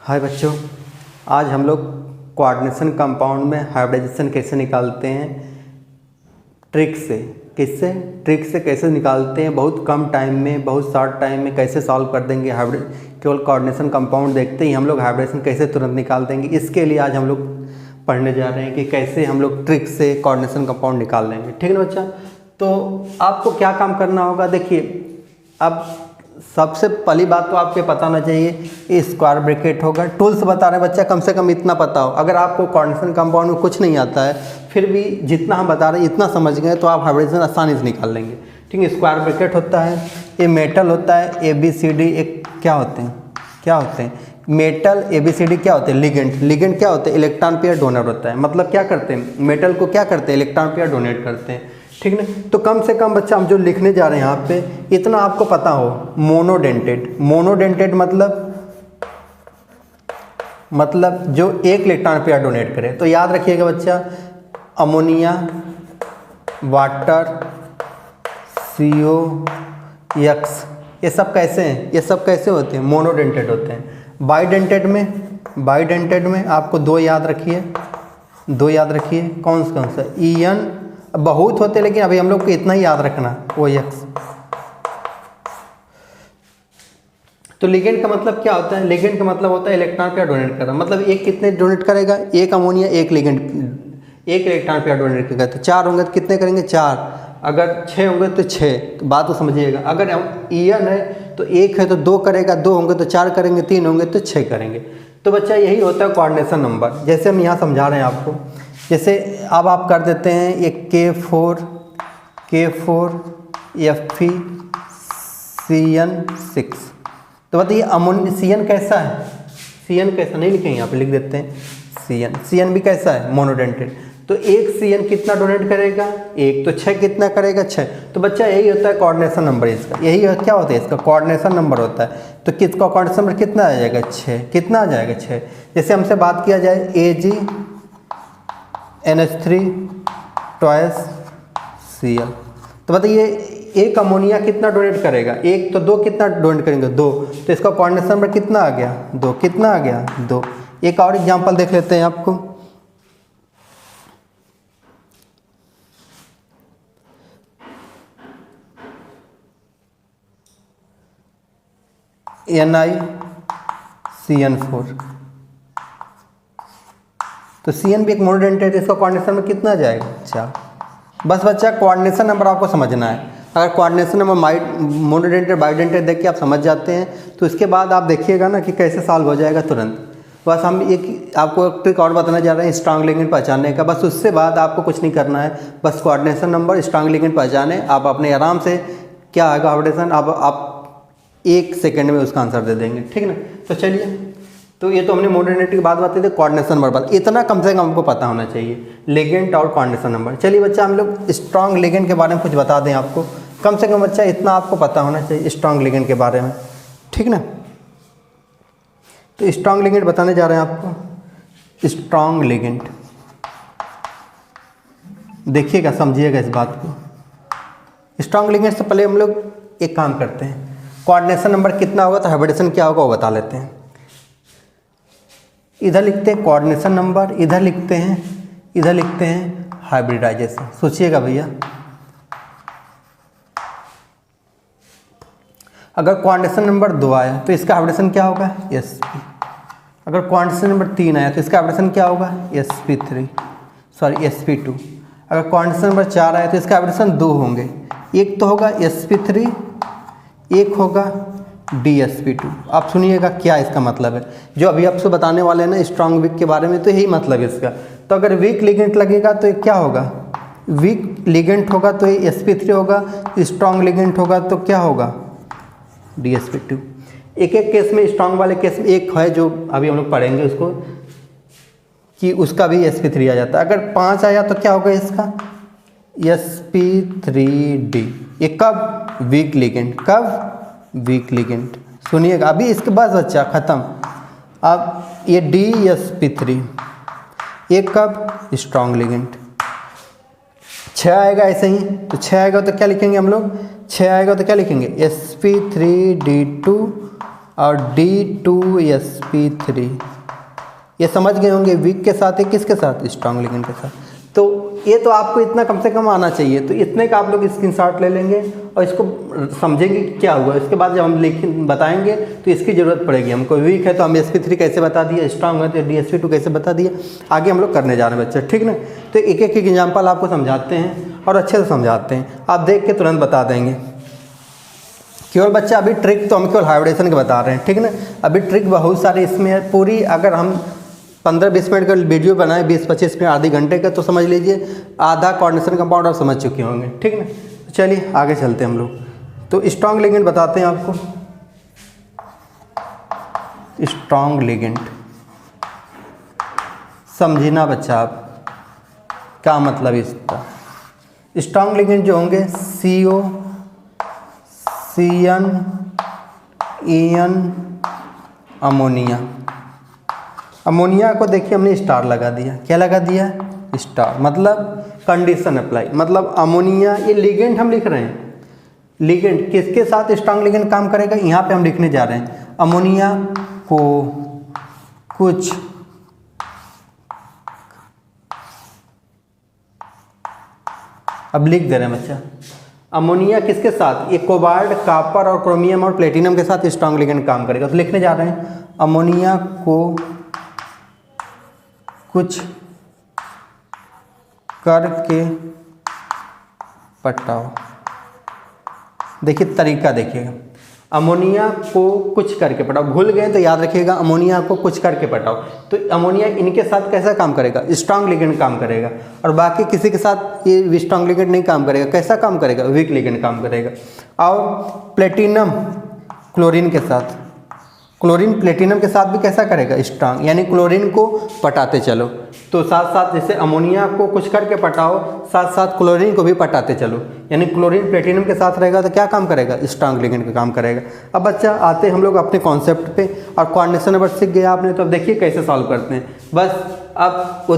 हाय बच्चों, आज हम लोग कोऑर्डिनेशन कंपाउंड में हाइब्रिडाइजेशन कैसे निकालते हैं ट्रिक से। कैसे निकालते हैं, बहुत कम टाइम में, बहुत शॉर्ट टाइम में कैसे सॉल्व कर देंगे हाइब्रिड। केवल कोऑर्डिनेशन कंपाउंड देखते ही हम लोग हाइब्रिडेशन कैसे तुरंत निकाल देंगे। इसके लिए आज हम लोग पढ़ने जा रहे हैं कि कैसे हम लोग ट्रिक से कोऑर्डिनेशन कंपाउंड निकाल लेंगे। ठीक है ना बच्चा। तो आपको क्या काम करना होगा, देखिए अब सबसे पहली बात तो आपको पता होना चाहिए ये स्क्वायर ब्रैकेट होगा। टूल्स बता रहे हैं बच्चा, कम से कम इतना पता हो। अगर आपको कोऑर्डिनेशन कंपाउंड में कुछ नहीं आता है, फिर भी जितना हम बता रहे हैं इतना समझ गए तो आप हाइब्रिडेशन आसानी से निकाल लेंगे। ठीक है, स्क्वायर ब्रैकेट होता है, ये मेटल होता है, ABCD एक क्या होते हैं मेटल ABCD क्या होते हैं, लिगेंड क्या होते हैं, इलेक्ट्रॉन पेयर डोनर होता है। मतलब क्या करते हैं, मेटल को क्या करते हैं, इलेक्ट्रॉन पेयर डोनेट करते हैं। ठीक ना। तो कम से कम बच्चा हम जो लिखने जा रहे हैं यहाँ पे इतना आपको पता हो। मोनोडेंटेड मतलब जो एक इलेक्ट्रॉन पेयर डोनेट करे। तो याद रखिएगा बच्चा, अमोनिया, वाटर, COX ये सब कैसे हैं, ये सब कैसे होते हैं, मोनोडेंटेड होते हैं। बाइडेंटेड में आपको दो याद रखिए, कौन सा EN बहुत होते हैं, लेकिन अभी हम लोग को इतना ही याद रखना OX। तो लिगेंड का मतलब क्या होता है, लिगेंड का मतलब होता है इलेक्ट्रॉन पेयर डोनेट करना। मतलब एक कितने डोनेट करेगा, एक अमोनिया एक लिगेंड एक इलेक्ट्रॉन पेयर डोनेट करेगा। तो 4 होंगे तो कितने करेंगे, 4। अगर 6 होंगे तो 6। तो बात तो समझिएगा। अगर EN है तो 1 है तो 2 करेगा, 2 होंगे तो 4 करेंगे, 3 होंगे तो 6 करेंगे। तो बच्चा यही होता है कोऑर्डिनेशन नंबर। जैसे हम यहाँ समझा रहे हैं आपको, जैसे अब आप कर देते हैं एक K4 FeCN6। तो बताइए अमोनिया CN कैसा है, CN कैसा नहीं लिखेंगे, यहाँ पे लिख देते हैं CN भी कैसा है, मोनोडेंटेड। तो एक CN कितना डोनेट करेगा, 1। तो 6 कितना करेगा, 6। तो बच्चा यही होता है कोऑर्डिनेशन नंबर इसका। यही क्या होता है, इसका कोऑर्डिनेशन नंबर होता है। तो किसका कोऑर्डिनेशन नंबर कितना आ जाएगा, 6। कितना आ जाएगा, 6। जैसे हमसे बात किया जाए AgNH3 2 Cl। तो बताइए एक अमोनिया कितना डोनेट करेगा, 1। तो 2 कितना डोनेट करेंगे, 2। तो इसका कोऑर्डिनेशन नंबर कितना आ गया, 2। कितना आ गया, 2। एक और एग्जांपल देख लेते हैं आपको। NiCN4। तो CN भी एक मोनोडेंटेड है, इसका कोऑर्डिनेशन नंबर कितना आ जाएगा, 4। बस बच्चा कोऑर्डिनेशन नंबर आपको समझना है। अगर कोऑर्डिनेशन नंबर मोनोडेंटेड बाइडेंटेड देख के आप समझ जाते हैं तो इसके बाद आप देखिएगा ना कि कैसे सॉल्व हो जाएगा तुरंत। बस हम एक आपको एक ट्रिक और बताना चाह रहे हैं स्ट्रॉन्ग लिगेंड पहचानने का। बस उससे बाद आपको कुछ नहीं करना है, बस कोऑर्डिनेशन नंबर स्ट्रॉन्ग लिगेंड पहचाने, आप अपने आराम से क्या आएगा हाइब्रिडेशन आप 1 सेकेंड में उसका आंसर दे देंगे। ठीक है ना। तो चलिए, तो ये तो हमने मोनोडेंटेड की बात बताई थी, कोऑर्डिनेशन नंबर बात इतना कम से कम हमको पता होना चाहिए, लिगेंड और कोऑर्डिनेशन नंबर। चलिए बच्चा, हम लोग स्ट्रॉन्ग लिगेंड के बारे में कुछ बता दें आपको। कम से कम बच्चा इतना आपको पता होना चाहिए स्ट्रॉन्ग लिगेंड के बारे में। ठीक ना। तो स्ट्रॉन्ग लिगेंड बताने जा रहे हैं आपको। स्ट्रॉन्ग लिगेंड देखिएगा, समझिएगा इस बात को। स्ट्रॉन्ग लिगेंड से पहले हम लोग एक काम करते हैं, कोऑर्डिनेशन नंबर कितना होगा तो हाइब्रिडेशन क्या होगा वो बता लेते हैं। इधर लिखते हैं कोऑर्डिनेशन नंबर, इधर लिखते हैं हाइब्रिडाइजेशन। सोचिएगा भैया, अगर कोऑर्डिनेशन नंबर 2 आया तो इसका हाइब्रिडेशन क्या होगा, sp। अगर कोऑर्डिनेशन नंबर 3 आया तो इसका हाइब्रिडेशन क्या होगा, sp2। अगर कोऑर्डिनेशन नंबर 4 आया तो इसका हाइब्रिडेशन 2 होंगे। एक तो होगा sp3, एक होगा dsp2। आप सुनिएगा क्या इसका मतलब है, जो अभी आपसे बताने वाले हैं ना स्ट्रॉन्ग वीक के बारे में, तो यही मतलब है इसका। तो अगर वीक लिगेंड लगेगा तो ये क्या होगा, वीक लिगेंड होगा तो ये sp3 होगा, स्ट्रॉन्ग लिगेंड होगा तो क्या होगा, dsp2। एक केस में, स्ट्रॉन्ग वाले केस में एक है जो अभी हम लोग पढ़ेंगे उसको, कि उसका भी sp3 आ जाता है। अगर 5 आया तो क्या होगा इसका, sp3d। ये कब, वीक लिगेंड। कब, वीक लिगेंड। सुनिएगा अभी इसके बाद बच्चा खत्म। अब ये dsp3, ये कब, स्ट्रॉन्ग लिगेंड। 6 आएगा ऐसे ही, तो 6 आएगा तो क्या लिखेंगे हम लोग, 6 आएगा तो क्या लिखेंगे, sp3d2 और D2sp3। ये समझ गए होंगे वीक के साथ है, किसके साथ, स्ट्रॉन्ग लिगेंड के साथ। तो ये तो आपको इतना कम से कम आना चाहिए, तो इतने का आप लोग स्क्रीनशॉट ले लेंगे और इसको समझेंगे क्या हुआ। इसके बाद जब हम बताएंगे तो इसकी ज़रूरत पड़ेगी हमको। वीक है तो हम sp3 कैसे बता दिए, स्ट्रॉन्ग है तो DsP2 कैसे बता दिए, आगे हम लोग करने जा रहे हैं बच्चे, ठीक ना। तो एक एक एग्जाम्पल आपको समझाते हैं और अच्छे से समझाते हैं, आप देख के तुरंत बता देंगे। केवल बच्चा अभी ट्रिक तो हम केवल हाइब्रिडेशन के बता रहे हैं, ठीक ना। अभी ट्रिक बहुत सारी इसमें है, पूरी अगर हम 15-20 मिनट का वीडियो बनाए, 20-25 मिनट आधे घंटे का, तो समझ लीजिए आधा कोऑर्डिनेशन कंपाउंड आप समझ चुके होंगे, ठीक ना। तो चलिए आगे चलते हैं हम लोग। तो स्ट्रॉन्ग लिगेंड बताते हैं आपको। स्ट्रॉन्ग लिगेंड समझना बच्चा आप, क्या मतलब इसका। स्ट्रॉन्ग लिगेंड जो होंगे CO, CN, EN, ammonia. Ammonia को देखिए हमने स्टार लगा दिया, क्या लगा दिया, स्टार, मतलब कंडीशन अप्लाई, मतलब अमोनिया, ये लिगेंड हम लिख रहे हैं। लिगेंड किसके साथ स्ट्रॉन्ग लिगेंड काम करेगा, यहाँ पे हम लिखने जा रहे हैं अमोनिया को कुछ अब लिख दे रहे हैं बच्चा, अमोनिया किसके साथ, ये कोबाल्ट, कॉपर और क्रोमियम और प्लेटिनम के साथ स्ट्रॉन्ग लिगेंड काम करेगा। तो लिखने जा रहे हैं अमोनिया को कुछ करके पटाओ। देखिए तरीका देखिएगा, अमोनिया को कुछ करके पटाओ, भूल गए तो याद रखिएगा अमोनिया को कुछ करके पटाओ। तो अमोनिया इनके साथ कैसा काम करेगा, स्ट्रॉन्ग लिगेंड काम करेगा, और बाकी किसी के साथ ये स्ट्रॉन्ग लिगेंड नहीं काम करेगा, कैसा काम करेगा, वीक लिगेंड काम करेगा। और प्लेटिनम क्लोरीन के साथ, क्लोरीन प्लेटिनम के साथ भी कैसा करेगा, स्ट्रॉन्ग, यानी क्लोरीन को पटाते चलो। तो साथ साथ जैसे अमोनिया को कुछ करके पटाओ, साथ साथ क्लोरीन को भी पटाते चलो, यानी क्लोरीन प्लेटिनम के साथ रहेगा तो क्या काम करेगा, स्ट्रॉन्ग लिगेंड का काम करेगा। अब बच्चा आते हम लोग अपने कॉन्सेप्ट पे, और कोऑर्डिनेशन नंबर सीख गया आपने, तो अब देखिए कैसे सॉल्व करते हैं। बस अब वो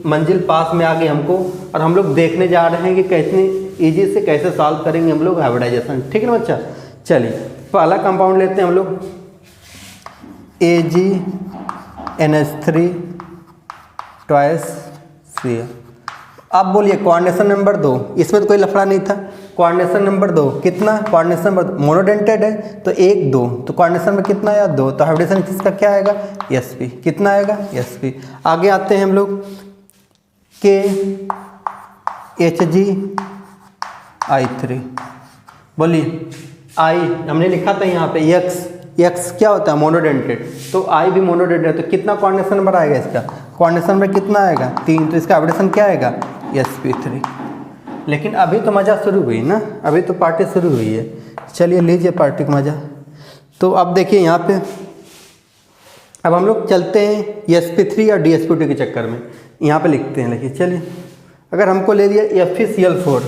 मंजिल पास में आ गई हमको, और हम लोग देखने जा रहे हैं कि कैसे ईजी से कैसे सॉल्व करेंगे हम लोग हाइब्रिडाइजेशन, ठीक है ना बच्चा। चलिए पहला कंपाउंड लेते हैं हम लोग AgNH3 ट्वाइस Cl। अब बोलिए कोऑर्डिनेशन नंबर 2, इसमें तो कोई लफड़ा नहीं था। कोऑर्डिनेशन नंबर 2 कितना, कोऑर्डिनेशन नंबर मोनोडेंटेड है तो 1 2, तो कोऑर्डिनेशन में कितना आया 2, तो हाइब्रिडेशन किसका क्या आएगा, Sp, कितना आएगा Sp। आगे आते हैं हम लोग KHgI3। बोलिए I हमने लिखा था यहाँ पे X क्या होता है, मोनोडेंटेड, तो I भी मोनोडेंटेड है, तो कितना कोऑर्डिनेशन नंबर आएगा इसका, कोऑर्डिनेशन नंबर कितना आएगा 3, तो इसका हाइब्रिडेशन क्या आएगा Sp3। लेकिन अभी तो मज़ा शुरू हुई ना, अभी तो पार्टी शुरू हुई है, चलिए लीजिए पार्टी का मज़ा। तो अब देखिए यहाँ पे, अब हम लोग चलते हैं Sp3 और DsP2 के चक्कर में, यहाँ पे लिखते हैं, लिखिए चलिए। अगर हमको ले लिया FeCl4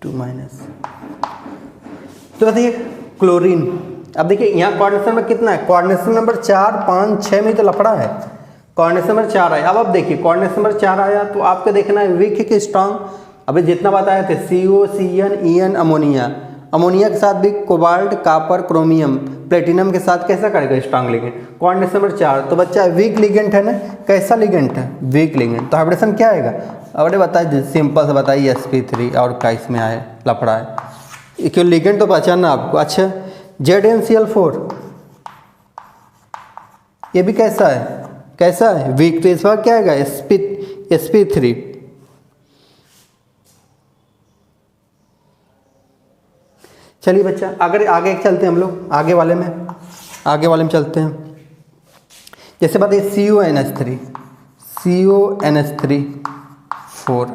2 माइनस, तो बताइए क्लोरीन। अब देखिए यहाँ कोऑर्डिनेशन में कितना है, कोऑर्डिनेशन नंबर 4 5 6 में तो लफड़ा है, कोऑर्डिनेशन नंबर 4 आया। अब देखिए कोऑर्डिनेशन नंबर 4 आया तो आपको देखना है वीक के स्ट्रॉन्ग। अभी जितना बताए थे CO, CN, EN, अमोनिया के साथ भी कोबाल्ट, कॉपर, क्रोमियम, प्लेटिनम के साथ कैसा करेगा स्ट्रॉन्ग लिगेंड, कोऑर्डिनेशन नंबर 4। तो बच्चा वीक लिगेंड है ना, कैसा लिगेंड है, वीक लिगेंड, तो हाइब्रिडेशन क्या आएगा, अरे बताइए सिंपल से बताइए Sp3, और क्या इसमें आए लफड़ा है, क्यों लिगेंड तो पहचानना आपको। अच्छा ZnCl4 ये भी कैसा है वीक, तो इस बार क्या आएगा Sp3। चलिए बच्चा अगर आगे चलते हैं हम लोग, आगे वाले में चलते हैं। जैसे बताइए CONH3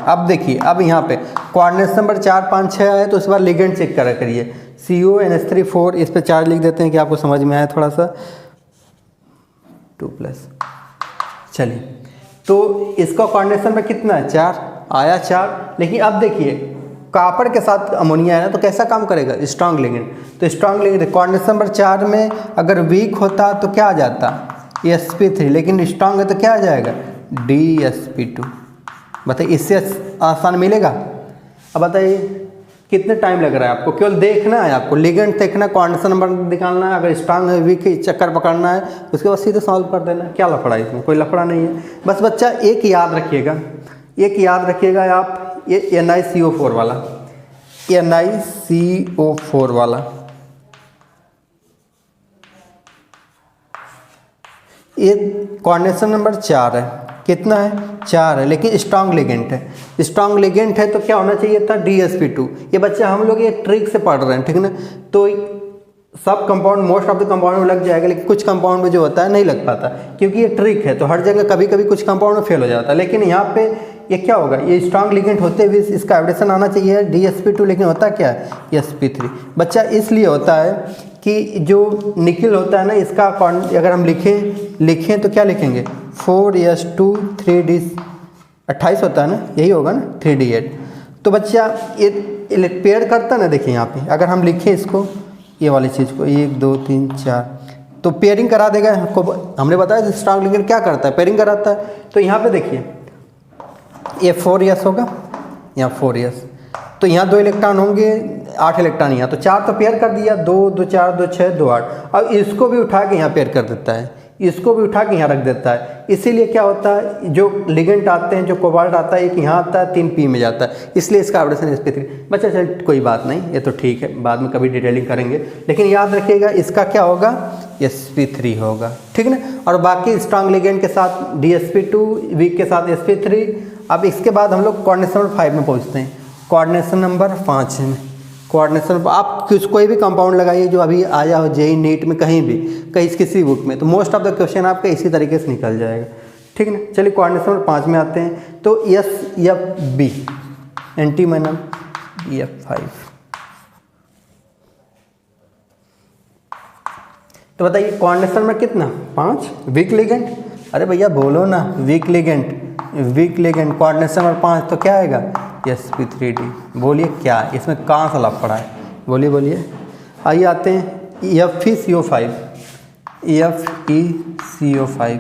अब देखिए, अब यहाँ पे कोऑर्डिनेशन नंबर 4 5 6 आया, तो इस बार लिगेंड चेक करिए CONH3 इस पे 4 लिख देते हैं कि आपको समझ में आया थोड़ा सा, 2+। चलिए तो इसका कोऑर्डिनेशन में कितना है 4 आया 4, लेकिन अब देखिए कॉपर के साथ अमोनिया है ना, तो कैसा काम करेगा स्ट्रॉन्ग लिगेंड, तो स्ट्रॉन्ग लिगेंड कोऑर्डिनेशन नंबर 4 में अगर वीक होता तो क्या आ जाता Sp3, लेकिन स्ट्रॉन्ग है तो क्या आ जाएगा DsP2। बताइए इससे आसान मिलेगा, अब बताइए कितने टाइम लग रहा है आपको, केवल देखना है, आपको लिगेंड देखना, कोऑर्डिनेशन नंबर निकालना है, अगर स्ट्रांग है वीक है चक्कर पकड़ना है, उसके बाद सीधे सॉल्व कर देना। क्या लफड़ा है इसमें, कोई लफड़ा नहीं है। बस बच्चा एक याद रखिएगा, एक याद रखिएगा आप, ये NiCO4 वाला, NiCO4 वाला, ये कोऑर्डिनेशन नंबर 4 है। कितना है? 4 है, लेकिन स्ट्रांग लिगेंट है। स्ट्रांग लिगेंट है तो क्या होना चाहिए था? DsP2। ये बच्चा हम लोग ये ट्रिक से पढ़ रहे हैं, ठीक है ना। तो सब compound, most of the compound में लग जाएगा, लेकिन कुछ कंपाउंड में जो होता है नहीं लग पाता, क्योंकि ये ट्रिक है। तो हर जगह कभी कभी कुछ कंपाउंड में फेल हो जाता है, लेकिन यहाँ पे ये क्या होगा, ये स्ट्रांग लिगेंट होते हुए इसका एवरेशन आना चाहिए DsP2, लेकिन होता क्या है? sp3। बच्चा इसलिए होता है कि जो निकिल होता है ना, इसका अगर हम लिखें तो क्या लिखेंगे? 4s2 3d 28 होता है ना, यही होगा ना, 3d8। तो बच्चा ये पेयर करता है ना, देखिए यहाँ पे अगर हम लिखें इसको, ये वाली चीज़ को 1 2 3 4, तो पेयरिंग करा देगा हमको। हमने बताया स्ट्रांग लिगेंड क्या करता है? पेयरिंग कराता है। तो यहाँ पे देखिए ये 4s होगा, यहाँ 4s, तो यहाँ 2 इलेक्ट्रॉन होंगे, 8 इलेक्ट्रॉन यहाँ, तो 4 तो पेयर कर दिया, 2 2 4 2 6 2 8। अब इसको भी उठा के यहाँ पेयर कर देता है, इसको भी उठा के यहाँ रख देता है। इसीलिए क्या होता है, जो लिगेंट आते हैं, जो कोबाल्ट आता है, एक यहाँ आता है, 3p में जाता है, इसलिए इसका एवरेशन sp3। बच्चा चल कोई बात नहीं, ये तो ठीक है, बाद में कभी डिटेलिंग करेंगे, लेकिन याद रखिएगा इसका क्या होगा? sp3 होगा, ठीक है ना। और बाकी स्ट्रांग लिगेंट के साथ DsP2, वीक के साथ sp3। अब इसके बाद हम लोग कोऑर्डिनेशन नंबर 5 में पहुँचते हैं। कोऑर्डिनेशन नंबर 5 में, कोऑर्डिनेशन आप कोई भी कंपाउंड लगाइए जो अभी आया हो JEE नीट में, कहीं भी, किसी बुक में, तो मोस्ट ऑफ द क्वेश्चन आपके इसी तरीके से निकल जाएगा, ठीक है ना। चलिए कोऑर्डिनेशन नंबर 5 में आते हैं। तो SFB एंटीमोनियम F5। तो बताइए कोऑर्डिनेशन में कितना? 5। वीक लिगेंड, अरे भैया बोलो ना, वीक लिगेंड कोऑर्डिनेशन नंबर 5, तो क्या आएगा? sp3d। बोलिए क्या है इसमें, कहाँ सा लाभ पड़ा है? बोलिए। आइए आते हैं FeCO5, FeCO5।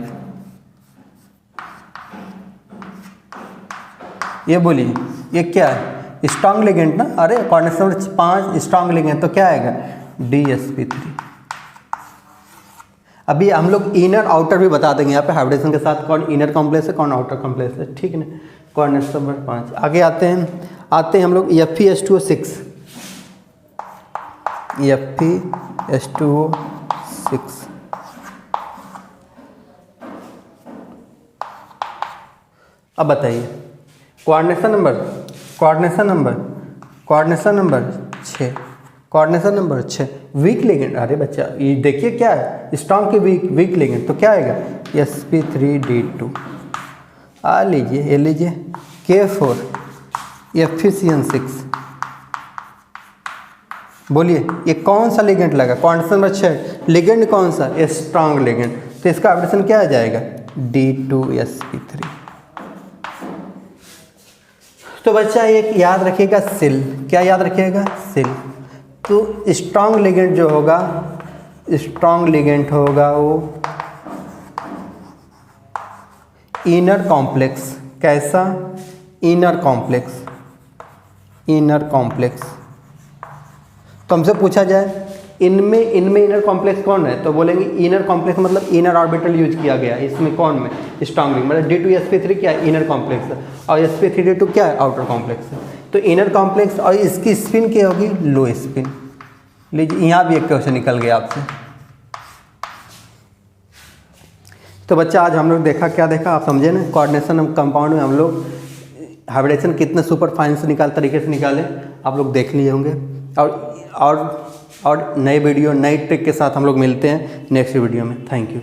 ये बोलिए ये क्या है? स्ट्रांग लिगेंड ना। अरे कोऑर्डिनेशन नंबर 5 स्ट्रांग लिगेंड, तो क्या आएगा? DsP3। अभी हम लोग इनर आउटर भी बता देंगे यहाँ पे, हाइब्रिडेशन के साथ कौन इनर कॉम्प्लेक्स है, कौन आउटर कॉम्प्लेक्स है, ठीक है ना। Coordination number 5। आगे आते हैं हम लोग FeS2O6, FeS2O6। अब बताइए कोऑर्डिनेशन नंबर 6, वीक लिगेंड। अरे बच्चा ये देखिए क्या है, स्ट्रांग की वीक लिगेंड, तो क्या आएगा? sp3d2। ये लीजिए K4 FeCN6। बोलिए ये कौन सा लिगेंड लगा? कोऑर्डिनेशन नंबर 6, लिगेंड कौन सा? स्ट्रांग लिगेंड, तो इसका एवरेशन क्या आ जाएगा? D2sp3। तो बच्चा एक याद रखिएगा सिल, क्या याद रखिएगा? सिल। तो स्ट्रांग लिगेंड जो होगा, वो इनर कॉम्प्लेक्स। कैसा? Inner complex. तो हमसे पूछा जाए इनमें इनर कॉम्प्लेक्स कौन है, तो बोलेंगे इनर कॉम्प्लेक्स मतलब इनर ऑर्बिटल यूज किया गया इसमें, कौन में? स्ट्रांग लिगेंड, मतलब D2sp3 क्या है? इनर कॉम्प्लेक्स है, और sp3d2 क्या है? आउटर कॉम्प्लेक्स है। तो इनर कॉम्प्लेक्स, और इसकी स्पिन क्या होगी? लो स्पिन। लीजिए यहाँ भी एक क्वेश्चन निकल गया आपसे। तो बच्चा आज हम लोग क्या देखा, आप समझे ना। कोऑर्डिनेशन कंपाउंड में हम लोग हाइब्रिडेशन कितने सुपर फाइन से तरीके से निकाले, आप लोग देख लिए होंगे। और नए वीडियो, नई ट्रिक के साथ हम लोग मिलते हैं नेक्स्ट वीडियो में। Thank you.